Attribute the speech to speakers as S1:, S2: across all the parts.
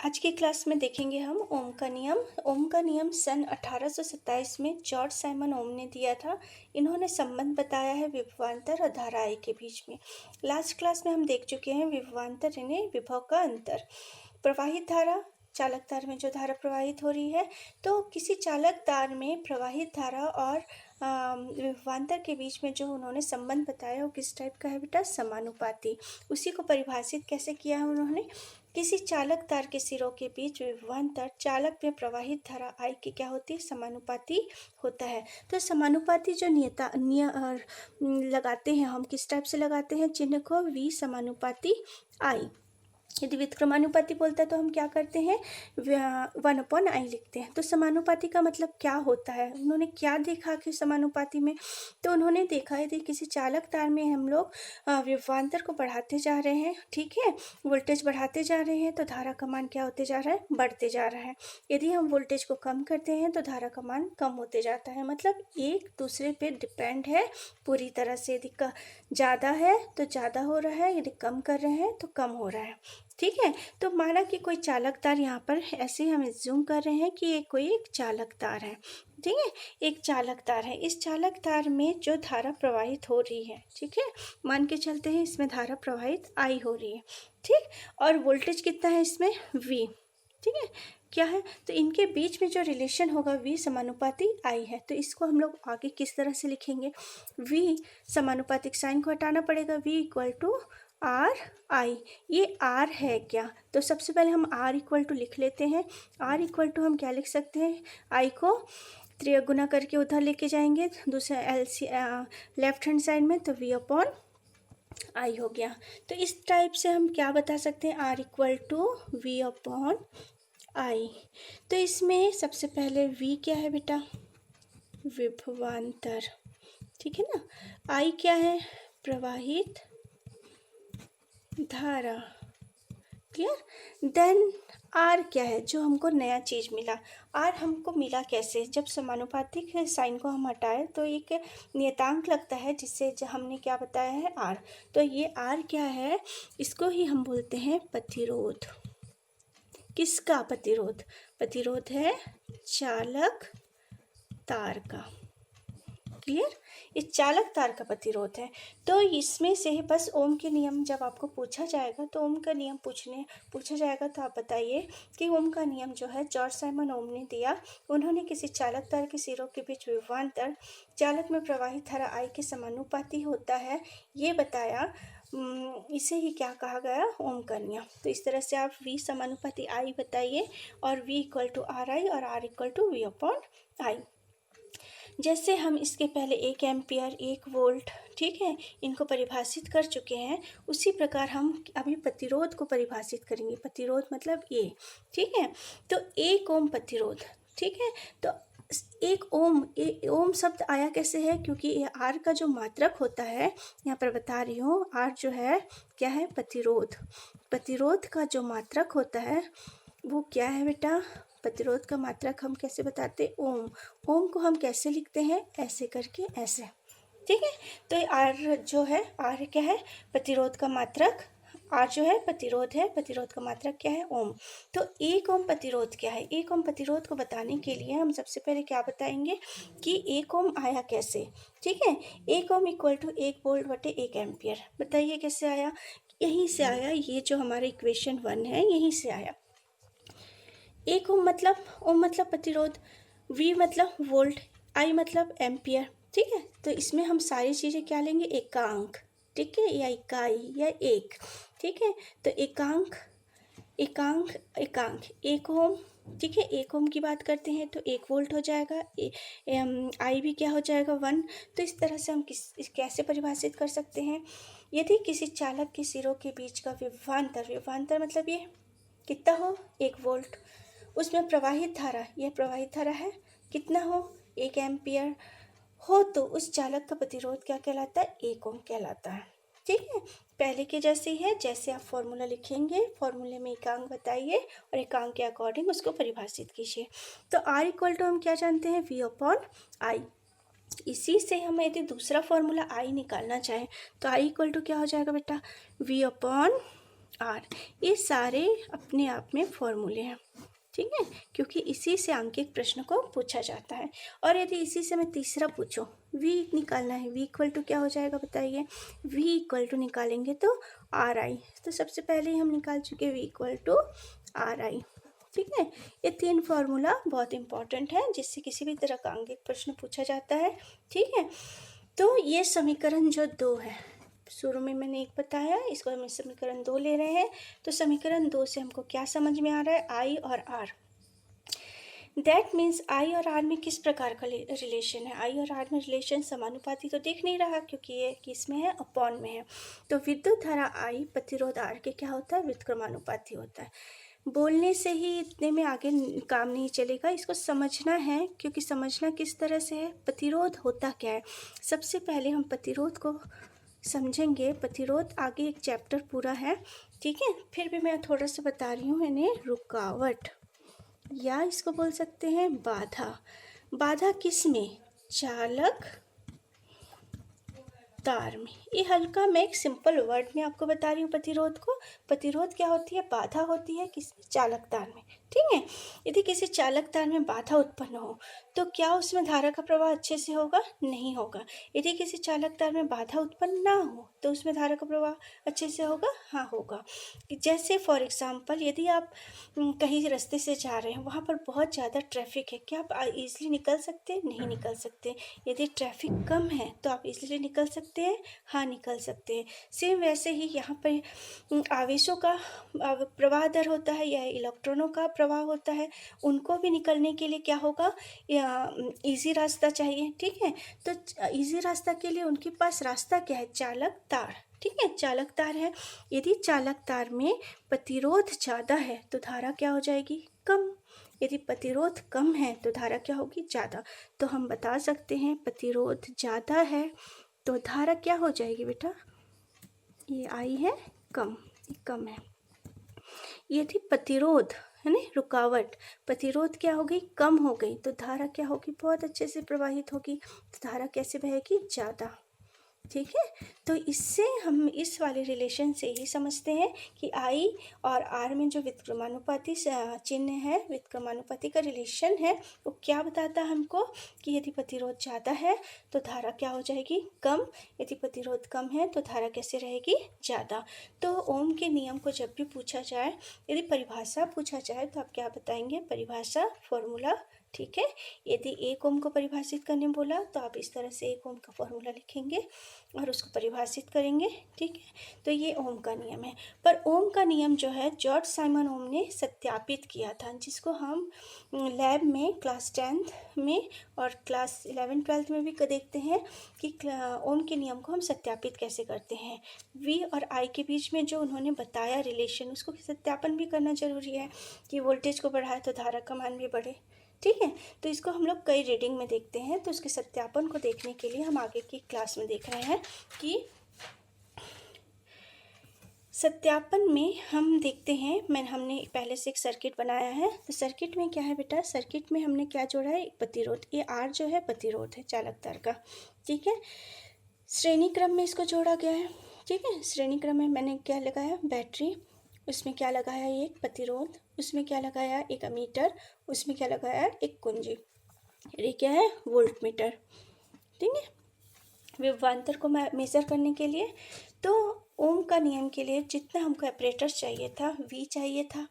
S1: आज की क्लास में देखेंगे हम ओम का नियम। ओम का नियम सन 1827 में जॉर्ज साइमन ओम ने दिया था। इन्होंने संबंध बताया है विभवांतर और धारा I के बीच में। लास्ट क्लास में हम देख चुके हैं विभवांतर यानी विभव का अंतर। प्रवाहित धारा, चालक तार में जो धारा प्रवाहित हो रही है, तो किसी चालक तार में प्रवाहित धारा और विभवांतर के बीच में जो उन्होंने संबंध बताया वो किस टाइप का है बेटा? समानुपाती। उसी को परिभाषित कैसे किया है उन्होंने? किसी चालक तार के सिरों के बीच विभवांतर चालक में प्रवाहित धारा I की क्या होती है? समानुपाती होता है। तो समानुपाती जो लगाते हैं हम, किस टाइप से लगाते हैं चिन्ह को? V समानुपाती I। यदि व्युत्क्रमानुपाती बोलता है तो हम क्या करते हैं? 1/I लिखते हैं। तो समानुपाती का मतलब क्या होता है? उन्होंने क्या देखा कि समानुपाती में? तो उन्होंने देखा यदि किसी चालक तार में हम लोग विभवांतर को बढ़ाते जा रहे हैं, ठीक है, वोल्टेज बढ़ाते जा रहे हैं, तो धारा का मान क्या होते जा रहा है? बढ़ते जा रहा है। यदि हम वोल्टेज को कम करते हैं तो धारा का मान कम होते जाता है। मतलब एक दूसरे पे डिपेंड है पूरी तरह से। यदि ज़्यादा है तो ज़्यादा हो रहा है, यदि कम कर रहे हैं तो कम हो रहा है, ठीक है। तो माना कि कोई चालक तार, यहाँ पर ऐसे हम एज्यूम कर रहे हैं कि ये कोई एक चालक तार है, ठीक है, एक चालक तार है। इस चालक तार में जो धारा प्रवाहित हो रही है, ठीक है, मान के चलते हैं इसमें धारा प्रवाहित I हो रही है, ठीक, और वोल्टेज कितना है इसमें? V, ठीक है, क्या है? तो इनके बीच में जो रिलेशन होगा V समानुपाती I है। तो इसको हम लोग आगे किस तरह से लिखेंगे? V समानुपातिक साइन को हटाना पड़ेगा, V equal to R I. ये आर है क्या? तो सबसे पहले हम आर इक्वल टू लिख लेते हैं। आर इक्वल टू हम क्या लिख सकते हैं? आई को त्रिगुना करके उधर लेके जाएंगे दूसरे लेफ्ट हैंड साइड में, तो वी अपॉन आई हो गया। तो इस टाइप से हम क्या बता सकते हैं? R equal to V upon I. तो इसमें सबसे पहले वी क्या है बेटा? विभवांतर, ठीक है ना। आई क्या है? प्रवाहित धारा, क्लियर। देन आर क्या है? जो हमको नया चीज़ मिला। आर हमको मिला कैसे? जब समानुपातिक साइन को हम हटाए तो एक नियतांक लगता है जिससे हमने क्या बताया है? आर। तो ये आर क्या है? इसको ही हम बोलते हैं प्रतिरोध। किसका प्रतिरोध? प्रतिरोध है चालक तार का, क्लियर। इस चालक तार का प्रतिरोध है। तो इसमें से बस ओम के नियम जब आपको पूछा जाएगा तो ओम का नियम पूछा जाएगा तो आप बताइए कि ओम का नियम जो है जॉर्ज साइमन ओम ने दिया। उन्होंने किसी चालक तार के सिरों के बीच विभवांतर चालक में प्रवाहित धारा I के समानुपाती होता है, ये बताया। इसे ही क्या कहा गया? ओम का नियम। तो इस तरह से आप V समानुपाती I बताइए और V equal to R I और R equal to V upon I. जैसे हम इसके पहले 1 एम्पियर, 1 वोल्ट, ठीक है, इनको परिभाषित कर चुके हैं, उसी प्रकार हम अभी प्रतिरोध को परिभाषित करेंगे। प्रतिरोध मतलब ये, ठीक है। तो 1 ओम प्रतिरोध, ठीक है। तो 1 ओम, ओम शब्द आया कैसे है? क्योंकि ये आर का जो मात्रक होता है, यहाँ पर बता रही हूँ, आर जो है क्या है? प्रतिरोध। प्रतिरोध का जो मात्रक होता है वो क्या है बेटा? प्रतिरोध का मात्रक हम कैसे बताते? ओम। ओम को हम कैसे लिखते हैं? ऐसे करके, ऐसे, ठीक है। तो आर जो है, आर क्या है? प्रतिरोध का मात्रक। आर जो है प्रतिरोध है, प्रतिरोध का मात्रक क्या है? ओम। तो 1 ओम प्रतिरोध क्या है? 1 ओम प्रतिरोध को बताने के लिए हम सबसे पहले क्या बताएंगे कि 1 ओम आया कैसे, ठीक है। 1 ओम इक्वल टू 1 वोल्ट बटे 1 एम्पियर। बताइए कैसे आया? यहीं से आया। ये जो हमारा इक्वेशन 1 है यहीं से आया। 1 ओम मतलब प्रतिरोध, V मतलब वोल्ट, I मतलब एम्पियर, ठीक है। तो इसमें हम सारी चीज़ें क्या लेंगे? एकांक, ठीक है, या इकाई या एक, ठीक है। तो एकांक, एकांक, एकांक 1 ओम, ठीक है। 1 ओम की बात करते हैं तो 1 वोल्ट हो जाएगा। I भी क्या हो जाएगा? 1। तो इस तरह से हम कैसे परिभाषित कर सकते हैं? यदि किसी चालक के सिरों के बीच का विभवांतर मतलब ये कितना हो? 1 वोल्ट, उसमें प्रवाहित धारा, यह प्रवाहित धारा है, कितना हो? 1 एम्पियर हो, तो उस चालक का प्रतिरोध क्या कहलाता है? 1 ओम कहलाता है, ठीक है। पहले के जैसे ही है, जैसे आप फॉर्मूला लिखेंगे, फॉर्मूले में एकांक बताइए और एकांक के अकॉर्डिंग उसको परिभाषित कीजिए। तो R इक्वल टू हम क्या जानते हैं? V अपॉन आई। इसी से हम यदि दूसरा फॉर्मूला I निकालना चाहें तो I इक्वल टू क्या हो जाएगा बेटा? V अपॉन आर, ये सारे अपने आप में फॉर्मूले हैं, ठीक है, क्योंकि इसी से आंकिक प्रश्न को पूछा जाता है। और यदि इसी से मैं तीसरा पूछूं, v निकालना है, v इक्वल टू क्या हो जाएगा बताइए, v इक्वल टू निकालेंगे तो आर आई, तो सबसे पहले ही हम निकाल चुके v equal to R I, ठीक है। ये 3 फॉर्मूला बहुत इंपॉर्टेंट है, जिससे किसी भी तरह का आंकिक प्रश्न पूछा जाता है, ठीक है। तो ये समीकरण जो 2 है, शुरू में मैंने एक बताया, इसको हम समीकरण 2 ले रहे हैं। तो समीकरण 2 से हमको क्या समझ में आ रहा है, आई और आर, दैट मीन्स आई और आर में किस प्रकार का रिलेशन है। आई और आर में रिलेशन समानुपाती तो दिख नहीं रहा, क्योंकि ये किस में है, अपॉन में है। तो विद्युत धारा आई प्रतिरोध आर के क्या होता है, व्युत्क्रमानुपाती होता है। बोलने से ही इतने में आगे काम नहीं चलेगा, इसको समझना है, क्योंकि समझना किस तरह से है, प्रतिरोध होता क्या है। सबसे पहले हम प्रतिरोध को समझेंगे, प्रतिरोध आगे एक चैप्टर पूरा है, ठीक है। फिर भी मैं थोड़ा सा बता रही हूँ इन्हें, रुकावट, या इसको बोल सकते हैं बाधा। बाधा किस में, चालक तार में। ये हल्का मैं एक सिंपल वर्ड में आपको बता रही हूँ प्रतिरोध को। प्रतिरोध क्या होती है, बाधा होती है किसमें, चालक तार में, ठीक है। यदि किसी चालक तार में बाधा उत्पन्न हो तो क्या उसमें धारा का प्रवाह अच्छे से होगा, नहीं होगा। यदि किसी चालक तार में बाधा उत्पन्न ना हो तो उसमें धारा का प्रवाह अच्छे से होगा, हाँ होगा। जैसे फॉर एग्जाम्पल, यदि आप कहीं रास्ते से जा रहे हैं, वहाँ पर बहुत ज़्यादा ट्रैफिक है, क्या आप ईजिली निकल सकते हैं, नहीं निकल सकते। यदि ट्रैफिक कम है तो आप इजीली निकल सकते हैं, हाँ निकल सकते हैं। सेम वैसे ही यहाँ पर आवेशों का प्रवाह दर होता है, या इलेक्ट्रॉनों का प्रवाह होता है, उनको भी निकलने के लिए क्या होगा, या इजी रास्ता चाहिए, ठीक है। तो इजी रास्ता के लिए उनके पास रास्ता क्या है, चालक तार, ठीक है, चालक तार है। यदि चालक तार में प्रतिरोध ज़्यादा है तो धारा क्या हो जाएगी, कम। यदि प्रतिरोध कम है तो धारा क्या होगी, ज़्यादा। तो हम बता सकते हैं प्रतिरोध ज़्यादा है तो धारा क्या हो जाएगी बेटा, ये आई है कम, कम है। यदि प्रतिरोध है ना, रुकावट, प्रतिरोध क्या हो गई, कम हो गई, तो धारा क्या होगी, बहुत अच्छे से प्रवाहित होगी। तो धारा कैसे बहेगी, ज़्यादा, ठीक है। तो इससे हम इस वाले रिलेशन से ही समझते हैं कि आई और आर में जो व्युत्क्रमानुपाती चिन्ह है, व्युत्क्रमानुपाती का रिलेशन है, वो क्या बताता है हमको, कि यदि प्रतिरोध ज़्यादा है तो धारा क्या हो जाएगी, कम। यदि प्रतिरोध कम है तो धारा कैसे रहेगी, ज़्यादा। तो ओम के नियम को जब भी पूछा जाए, यदि परिभाषा पूछा जाए, तो आप क्या बताएंगे, परिभाषा, फॉर्मूला, ठीक है। यदि एक ओम को परिभाषित करने बोला तो आप इस तरह से एक ओम का फॉर्मूला लिखेंगे और उसको परिभाषित करेंगे, ठीक है। तो ये ओम का नियम है। पर ओम का नियम जो है जॉर्ज साइमन ओम ने सत्यापित किया था, जिसको हम लैब में क्लास 10th में और क्लास 11th 12th में भी देखते हैं कि ओम के नियम को हम सत्यापित कैसे करते हैं। वी और आई के बीच में जो उन्होंने बताया रिलेशन, उसको सत्यापन भी करना जरूरी है, कि वोल्टेज को बढ़ाए तो धारा का मान भी बढ़े, ठीक है। तो इसको हम लोग कई रीडिंग में देखते हैं। तो उसके सत्यापन को देखने के लिए हम आगे की क्लास में देख रहे हैं कि सत्यापन में हम देखते हैं, हमने पहले से एक सर्किट बनाया है। तो सर्किट में क्या है बेटा, सर्किट में हमने क्या जोड़ा है, एक प्रतिरोध, ये आर जो है प्रतिरोध है चालक तार का, ठीक है। श्रेणी क्रम में इसको जोड़ा गया है, ठीक है। श्रेणी क्रम में मैंने क्या लगाया, बैटरी, उसमें क्या लगाया, एक प्रतिरोध, उसमें क्या लगाया, एक अमीटर, उसमें क्या लगाया, एक कुंजी, ये क्या है, वोल्ट मीटर, ठीक है, विभवांतर को मेजर करने के लिए। तो ओम का नियम के लिए जितना हमको ऑपरेटर्स चाहिए था, वी चाहिए था,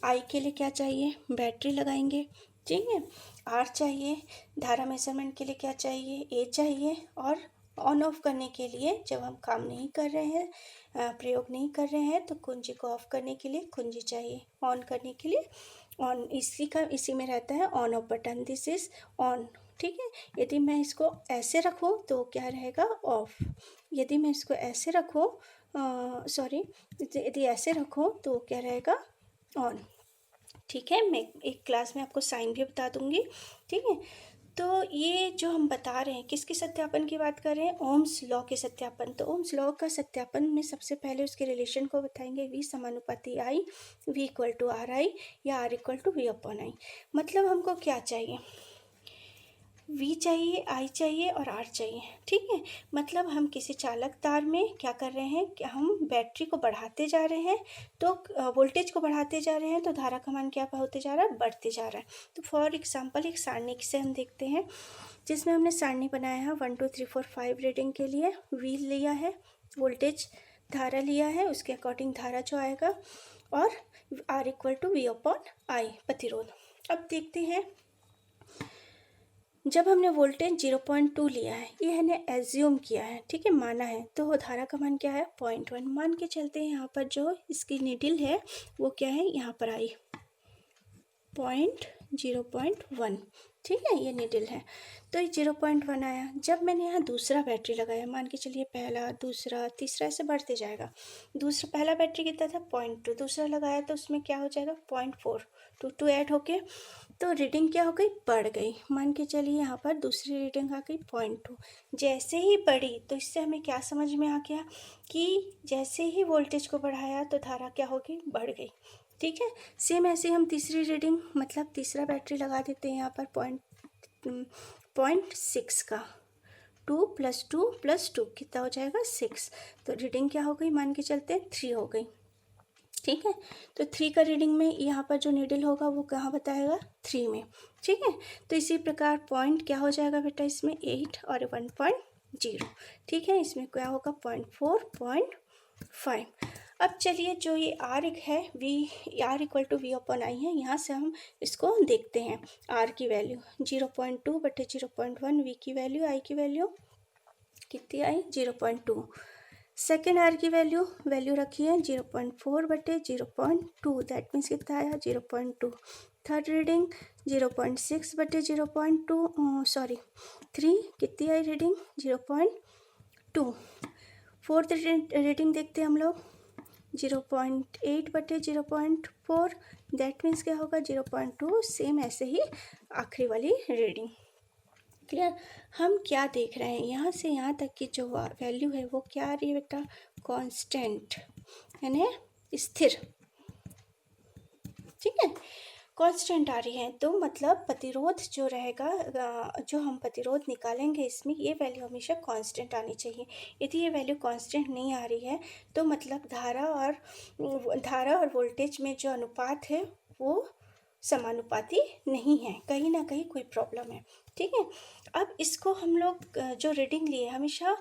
S1: आई के लिए क्या चाहिए, बैटरी लगाएंगे, ठीक है। आर चाहिए, धारा मेजरमेंट के लिए क्या चाहिए, ए चाहिए, और ऑन ऑफ करने के लिए, जब हम काम नहीं कर रहे हैं, प्रयोग नहीं कर रहे हैं, तो कुंजी को ऑफ करने के लिए कुंजी चाहिए, ऑन करने के लिए ऑन, इसी में रहता है on off button, this is on, ठीक है। यदि मैं इसको ऐसे रखूँ तो क्या रहेगा, ऑफ। यदि मैं इसको ऐसे रखूँ, यदि ऐसे रखूँ तो क्या रहेगा, ऑन, ठीक है। मैं एक क्लास में आपको साइन भी बता दूंगी, ठीक है। तो ये जो हम बता रहे हैं, किसके सत्यापन की बात कर रहे हैं, ओम्स लॉ के सत्यापन। तो ओम्स लॉ का सत्यापन में सबसे पहले उसके रिलेशन को बताएंगे, वी समानुपाती I, V equal to R I, या R equal to V upon I. मतलब हमको क्या चाहिए, वी चाहिए, आई चाहिए और आर चाहिए। ठीक है, मतलब हम किसी चालक तार में क्या कर रहे हैं कि हम बैटरी को बढ़ाते जा रहे हैं, तो वोल्टेज को बढ़ाते जा रहे हैं, तो धारा का मान क्या होते जा रहा है, बढ़ते जा रहा है। तो फॉर एग्जांपल एक सारणी से हम देखते हैं, जिसमें हमने सारणी बनाया है 1 2 3 4 5 रीडिंग के लिए वी लिया है, वोल्टेज धारा लिया है, उसके अकॉर्डिंग धारा जो आएगा, और R equal to V upon I प्रतिरोध। अब देखते हैं, जब हमने वोल्टेज 0.2 लिया है, ये हमने एज्यूम किया है, ठीक है, माना है, तो वो धारा का मान क्या है 0.1 मान के चलते हैं। यहाँ पर जो इसकी निडिल है वो क्या है, यहाँ पर आई 0.1, ठीक है, ये निडिल है, तो ये 0.1 आया। जब मैंने यहाँ दूसरा बैटरी लगाया, मान के चलिए पहला, दूसरा, तीसरा, ऐसे बढ़ते जाएगा। पहला बैटरी कितना था 0.2, दूसरा लगाया तो उसमें क्या हो जाएगा 0.4, 2 ऐड होके तो रीडिंग क्या हो गई, बढ़ गई। मान के चलिए यहाँ पर दूसरी रीडिंग आ गई 0.2। जैसे ही बढ़ी तो इससे हमें क्या समझ में आ गया कि जैसे ही वोल्टेज को बढ़ाया तो धारा क्या होगी, बढ़ गई। ठीक है, सेम ऐसे हम तीसरी रीडिंग, मतलब तीसरा बैटरी लगा देते हैं यहाँ पर 0.6 का, 2 + 2 + 2 कितना हो जाएगा 6, तो रीडिंग क्या हो गई, मान के चलते हैं 3 हो गई। ठीक है, तो 3 का रीडिंग में यहाँ पर जो नीडल होगा वो कहाँ बताएगा, 3 में। ठीक है, तो इसी प्रकार पॉइंट क्या हो जाएगा बेटा, इसमें 8 और 1.0। ठीक है, इसमें क्या होगा 0.4, 0.5। अब चलिए जो ये आर है, R equal to V upon I है, यहाँ से हम इसको देखते हैं। आर की वैल्यू 0.2/0.1, वी की वैल्यू, आई की वैल्यू कितनी आई 0.2। सेकेंड आर की वैल्यू रखी है 0.4/0.2, दैट मीन्स कितना आया 0.2। थर्ड रीडिंग 0.6/0.2, सॉरी 3, कितनी आई रीडिंग 0.2। फोर्थ रीडिंग देखते हैं हम लोग 0.8/0.4, दैट मीन्स क्या होगा 0.2, सेम ऐसे ही आखिरी वाली रीडिंग। क्लियर, हम क्या देख रहे हैं, यहाँ से यहाँ तक की जो वैल्यू है वो क्या आ रही है बेटा, कांस्टेंट, यानी स्थिर। ठीक है, कांस्टेंट आ रही है, तो मतलब प्रतिरोध जो रहेगा, जो हम प्रतिरोध निकालेंगे इसमें, ये वैल्यू हमेशा कांस्टेंट आनी चाहिए। यदि ये वैल्यू कांस्टेंट नहीं आ रही है तो मतलब धारा और वोल्टेज में जो अनुपात है वो समानुपाती नहीं है, कहीं ना कहीं कोई प्रॉब्लम है। ठीक है, अब इसको हम लोग जो रीडिंग लिए हमेशा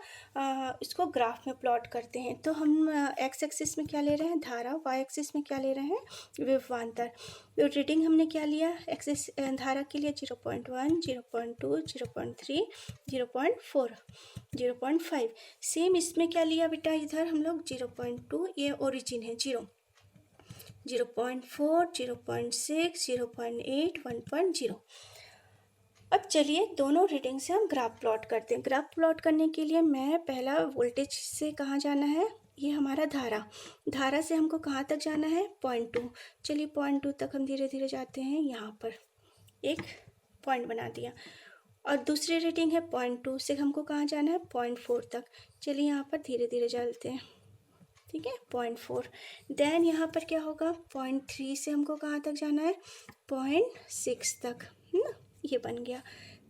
S1: इसको ग्राफ में प्लॉट करते हैं, तो हम एक्स एक्सिस में क्या ले रहे हैं धारा, वाई एक्सिस में क्या ले रहे हैं विभवांतर। तो रीडिंग हमने क्या लिया, एक्सिस धारा के लिए 0.1, 0.2, 0.3, 0.4, 0.5। सेम इसमें क्या लिया बेटा, इधर हम लोग 0.2, ये ओरिजिन है 0.4, 0.6, 0.8, 1.0। अब चलिए दोनों रीडिंग से हम ग्राफ प्लॉट करते हैं। ग्राफ प्लॉट करने के लिए मैं पहला वोल्टेज से कहाँ जाना है, ये हमारा धारा से हमको कहाँ तक जाना है 0.2। चलिए 0.2 तक हम धीरे धीरे जाते हैं, यहाँ पर एक पॉइंट बना दिया। और दूसरी रीडिंग है 0.2 से हमको कहाँ जाना है 0.4 तक। चलिए यहाँ पर धीरे धीरे चलते हैं, ठीक है 0.4। देन यहाँ पर क्या होगा 0.3 से हमको कहाँ तक जाना है 0.6 तक, है ना, ये बन गया।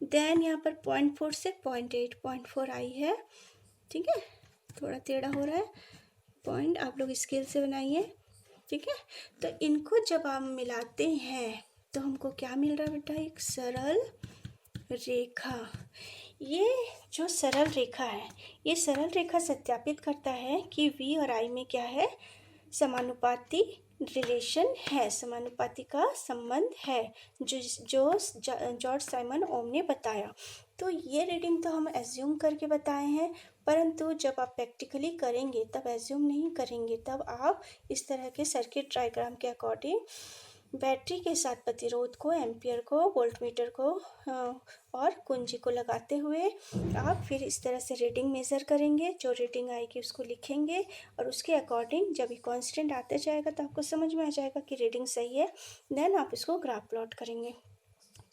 S1: देन यहाँ पर 0.4 से 0.8, 0.4 आई है, ठीक है, थोड़ा टेढ़ा हो रहा है पॉइंट, आप लोग स्केल से बनाइए। ठीक है, तो इनको जब आप मिलाते हैं तो हमको क्या मिल रहा है बेटा, एक सरल रेखा। ये जो सरल रेखा है, ये सरल रेखा सत्यापित करता है कि वी और आई में क्या है, समानुपाती रिलेशन है, समानुपाती का संबंध है, जो जॉर्ज साइमन ओम ने बताया। तो ये रीडिंग तो हम एज्यूम करके बताए हैं, परंतु जब आप प्रैक्टिकली करेंगे तब एज्यूम नहीं करेंगे, तब आप इस तरह के सर्किट डायग्राम के अकॉर्डिंग बैटरी के साथ प्रतिरोध को, एम्पियर को, वोल्टमीटर को और कुंजी को लगाते हुए आप फिर इस तरह से रीडिंग मेज़र करेंगे। जो रीडिंग आएगी उसको लिखेंगे और उसके अकॉर्डिंग जब ये कांस्टेंट आते जाएगा तो आपको समझ में आ जाएगा कि रीडिंग सही है। देन आप इसको ग्राफ प्लॉट करेंगे।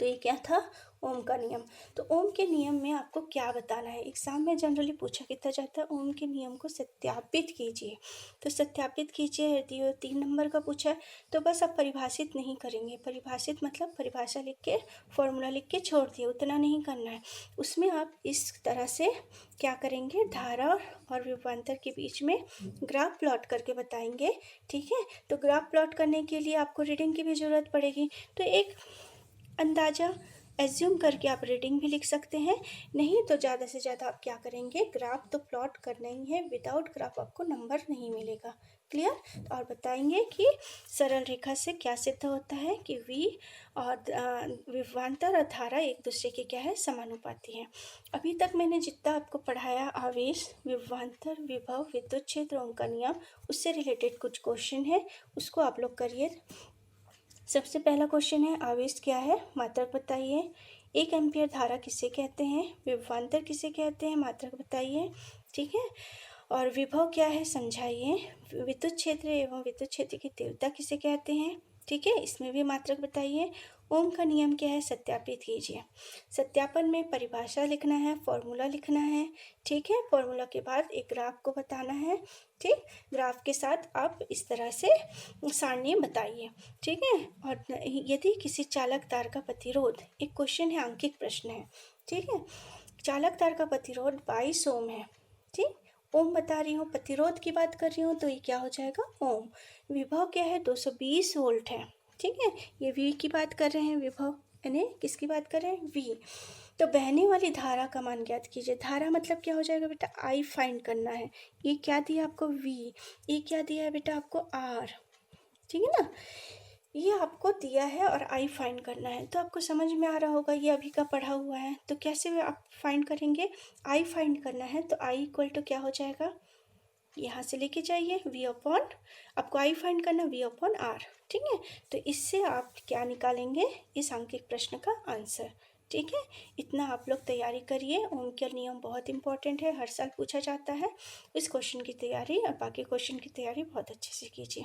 S1: तो ये क्या था, ओम का नियम। तो ओम के नियम में आपको क्या बताना है, एग्जाम में जनरली पूछा कितना जाता है, ओम के नियम को सत्यापित कीजिए। तो सत्यापित कीजिए, यदि वो 3 नंबर का पूछा है तो बस आप परिभाषित नहीं करेंगे, परिभाषित मतलब परिभाषा लिख के फॉर्मूला लिख के छोड़ दिए, उतना नहीं करना है। उसमें आप इस तरह से क्या करेंगे, धारा और विभवांतर के बीच में ग्राफ प्लॉट करके बताएंगे, ठीक है। तो ग्राफ प्लॉट करने के लिए आपको रीडिंग की भी ज़रूरत पड़ेगी, तो एक अंदाज़ा एज्यूम करके आप रीडिंग भी लिख सकते हैं, नहीं तो ज़्यादा से ज़्यादा आप क्या करेंगे, ग्राफ तो प्लॉट करना ही है, विदाउट ग्राफ आपको नंबर नहीं मिलेगा। क्लियर। तो और बताएंगे कि सरल रेखा से क्या सिद्ध होता है कि V और विभवांतर और धारा एक दूसरे के क्या है, समानुपाती है। अभी तक मैंने जितना आपको पढ़ाया, आवेश, विभवांतर, विभव, विद्युत क्षेत्र, ओम का नियम, उससे रिलेटेड कुछ क्वेश्चन है, उसको आप लोग करिए। सबसे पहला क्वेश्चन है, आवेश क्या है, मात्रक बताइए। 1 एम्पियर धारा किसे कहते हैं, विभवांतर किसे कहते हैं, मात्रक बताइए, ठीक है। और विभव क्या है, समझाइए। विद्युत क्षेत्र एवं विद्युत क्षेत्र की तीव्रता किसे कहते हैं, ठीक है, इसमें भी मात्रक बताइए। ओम का नियम क्या है, सत्यापित कीजिए। सत्यापन में परिभाषा लिखना है, फॉर्मूला लिखना है, ठीक है। फॉर्मूला के बाद एक ग्राफ को बताना है, ठीक। ग्राफ के साथ आप इस तरह से सारणी बताइए, ठीक है। और यदि किसी चालक तार का प्रतिरोध, एक क्वेश्चन है, अंकित प्रश्न है, ठीक है। चालक तार का प्रतिरोध 22 ओम है, ठीक। ओम बता रही हूँ, प्रतिरोध की बात कर रही हूँ, तो ये क्या हो जाएगा, ओम। विभव क्या है, 220 वोल्ट है, ठीक है। ये V की बात कर रहे हैं, विभव यानी किसकी बात कर रहे हैं, V। तो बहने वाली धारा का मान ज्ञात कीजिए। धारा मतलब क्या हो जाएगा बेटा, I फाइंड करना है। ये क्या दिया आपको, V। ये क्या दिया है बेटा आपको, R, ठीक है ना। ये आपको दिया है और I फाइंड करना है, तो आपको समझ में आ रहा होगा, ये अभी का पढ़ा हुआ है। तो कैसे आप फाइंड करेंगे, I फाइंड करना है, तो I इक्वल टू क्या हो जाएगा, यहाँ से लेके जाइए, V अपॉन, आपको I फाइंड करना, V अपॉन R, ठीक है। तो इससे आप क्या निकालेंगे, इस अंकित प्रश्न का आंसर, ठीक है। इतना आप लोग तैयारी करिए। ओम का नियम बहुत इंपॉर्टेंट है, हर साल पूछा जाता है। इस क्वेश्चन की तैयारी और बाकी क्वेश्चन की तैयारी बहुत अच्छे से कीजिए।